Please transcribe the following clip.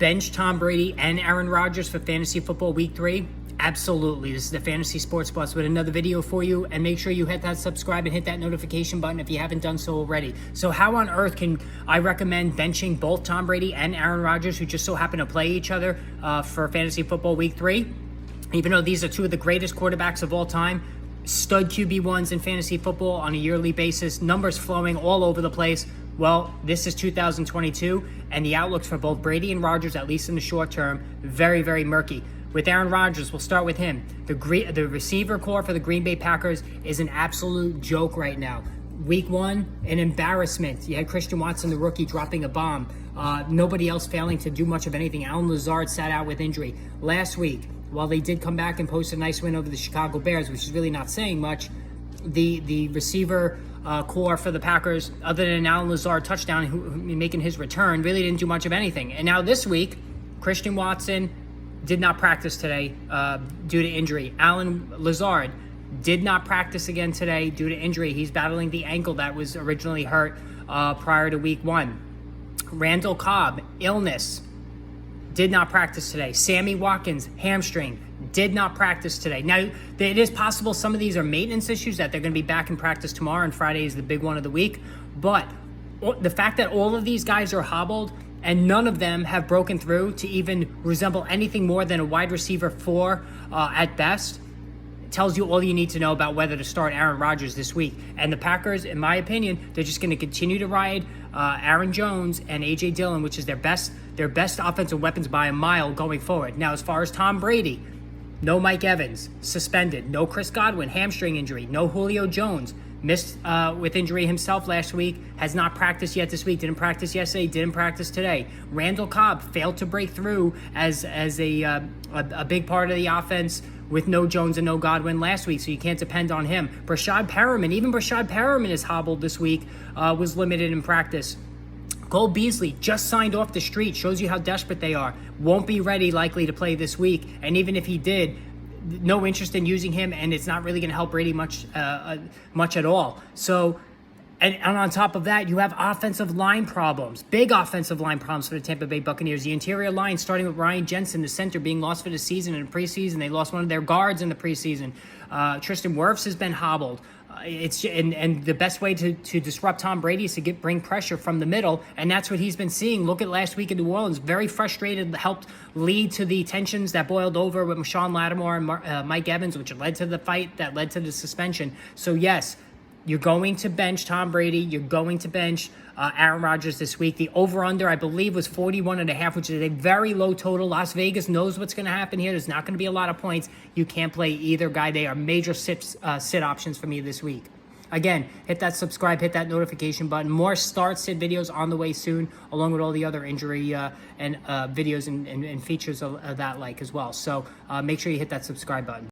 bench Tom Brady and Aaron Rodgers for fantasy football week 3? Absolutely. This is the Fantasy Sports Bus with another video for you, and make sure you hit that subscribe and hit that notification button if you haven't done so already. So how on earth can I recommend benching both Tom Brady and Aaron Rodgers, who just so happen to play each other for fantasy football week 3? Even though these are two of the greatest quarterbacks of all time, stud QB1s in fantasy football on a yearly basis, numbers flowing all over the place. Well, this is 2022, and the outlooks for both Brady and Rodgers, at least in the short term, very, very murky. With Aaron Rodgers, we'll start with him. The receiver core for the Green Bay Packers is an absolute joke right now. Week 1, an embarrassment. You had Christian Watson, the rookie, dropping a bomb. Nobody else failing to do much of anything. Allen Lazard sat out with injury. Last week, while they did come back and post a nice win over the Chicago Bears, which is really not saying much, the receiver core for the Packers, other than an Allen Lazard touchdown, who making his return, really didn't do much of anything. And now this week, Christian Watson did not practice today due to injury. Allen Lazard did not practice again today due to injury. He's battling the ankle that was originally hurt prior to week 1. Randall Cobb, illness, did not practice today. Sammy Watkins, hamstring, did not practice today. Now, it is possible some of these are maintenance issues, that they're going to be back in practice tomorrow, and Friday is the big one of the week. But the fact that all of these guys are hobbled and none of them have broken through to even resemble anything more than a wide receiver 4 at best tells you all you need to know about whether to start Aaron Rodgers this week. And the Packers, in my opinion, they're just going to continue to ride Aaron Jones and A.J. Dillon, which is their best offensive weapons by a mile going forward. Now, as far as Tom Brady, no Mike Evans, suspended. No Chris Godwin, hamstring injury. No Julio Jones, missed with injury himself last week, has not practiced yet this week, didn't practice yesterday, didn't practice today. Randall Cobb failed to break through as a big part of the offense with no Jones and no Godwin last week, so you can't depend on him. Brashad Perriman is hobbled this week, was limited in practice. Cole Beasley just signed off the street, shows you how desperate they are. Won't be ready likely to play this week, and even if he did, no interest in using him, and it's not really going to help Brady much at all. So, and on top of that, you have offensive line problems, big offensive line problems for the Tampa Bay Buccaneers. The interior line, starting with Ryan Jensen, the center, being lost for the season in the preseason. They lost one of their guards in the preseason. Tristan Wirfs has been hobbled. And the best way to disrupt Tom Brady is to bring pressure from the middle, and that's what he's been seeing. Look at last week in New Orleans, very frustrated, helped lead to the tensions that boiled over with Sean Lattimore and Mike Evans, which led to the fight that led to the suspension. So yes, you're going to bench Tom Brady. You're going to bench Aaron Rodgers this week. The over-under, I believe, was 41.5, which is a very low total. Las Vegas knows what's going to happen here. There's not going to be a lot of points. You can't play either guy. They are major sit options for me this week. Again, hit that subscribe, hit that notification button. More start-sit videos on the way soon, along with all the other injury and videos and features of that like as well. So make sure you hit that subscribe button.